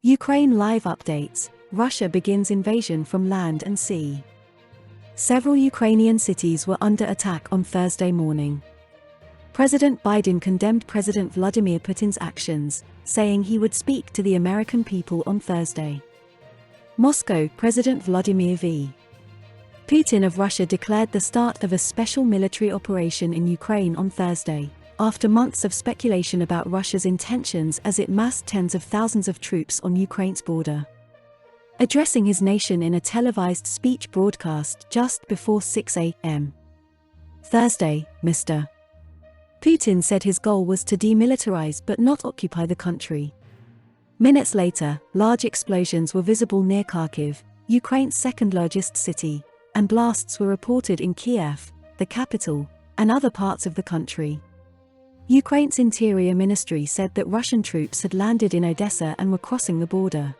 Ukraine live updates. Russia begins invasion from land and sea. Several Ukrainian cities were under attack on Thursday morning. President Biden condemned President Vladimir Putin's actions, saying he would speak to the American people on Thursday. Moscow. President Vladimir V. Putin of Russia declared the start of a special military operation in Ukraine on Thursday, after months of speculation about Russia's intentions as it massed tens of thousands of troops on Ukraine's border. Addressing his nation in a televised speech broadcast just before 6 a.m. Thursday, Mr. Putin said his goal was to demilitarize but not occupy the country. Minutes later, large explosions were visible near Kharkiv, Ukraine's second-largest city, and blasts were reported in Kyiv, the capital, and other parts of the country. Ukraine's Interior Ministry said that Russian troops had landed in Odessa and were crossing the border.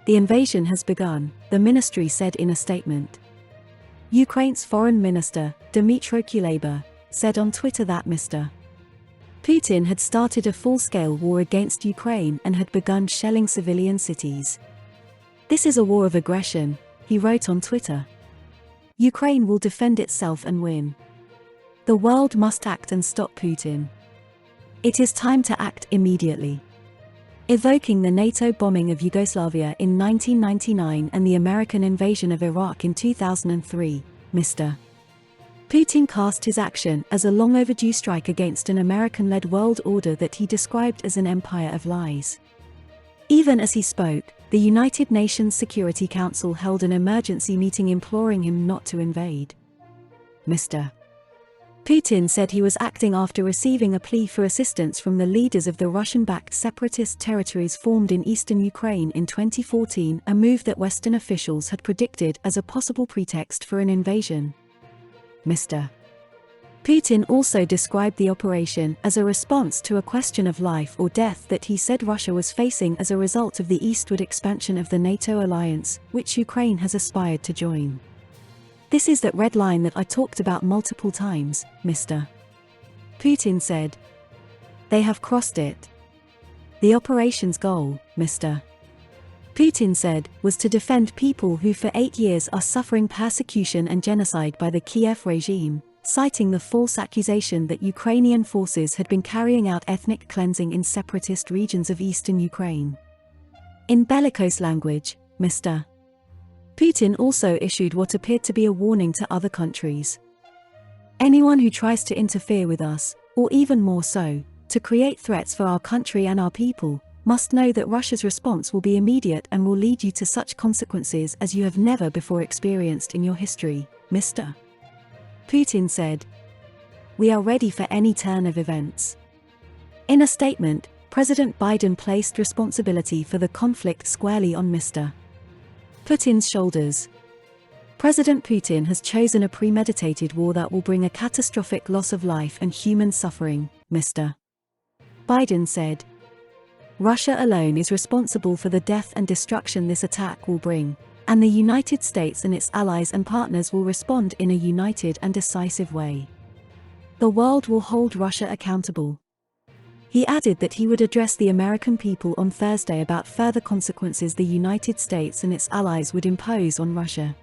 The invasion has begun, the ministry said in a statement. Ukraine's Foreign Minister, Dmytro Kuleba, said on Twitter that Mr. Putin had started a full-scale war against Ukraine and had begun shelling civilian cities. "This is a war of aggression," he wrote on Twitter. "Ukraine will defend itself and win. The world must act and stop Putin. It is time to act immediately." Evoking the NATO bombing of Yugoslavia in 1999 and the American invasion of Iraq in 2003, Mr. Putin cast his action as a long-overdue strike against an American-led world order that he described as an empire of lies. Even as he spoke, the United Nations Security Council held an emergency meeting imploring him not to invade. Mr. Putin said he was acting after receiving a plea for assistance from the leaders of the Russian-backed separatist territories formed in eastern Ukraine in 2014, a move that Western officials had predicted as a possible pretext for an invasion. Mr. Putin also described the operation as a response to a question of life or death that he said Russia was facing as a result of the eastward expansion of the NATO alliance, which Ukraine has aspired to join. "This is that red line that I talked about multiple times," Mr. Putin said. "They have crossed it. The operation's goal," Mr. Putin said, was to defend people who for 8 years are suffering persecution and genocide by the Kyiv regime, citing the false accusation that Ukrainian forces had been carrying out ethnic cleansing in separatist regions of eastern Ukraine. In bellicose language, Mr. Putin also issued what appeared to be a warning to other countries. "Anyone who tries to interfere with us, or even more so, to create threats for our country and our people, must know that Russia's response will be immediate and will lead you to such consequences as you have never before experienced in your history," Mr. Putin said. "We are ready for any turn of events." In a statement, President Biden placed responsibility for the conflict squarely on Mr. Putin's shoulders. President Putin has chosen a premeditated war that will bring a catastrophic loss of life and human suffering, Mr. Biden said. "Russia alone is responsible for the death and destruction this attack will bring, and the United States and its allies and partners will respond in a united and decisive way. The world will hold Russia accountable." He added that he would address the American people on Thursday about further consequences the United States and its allies would impose on Russia.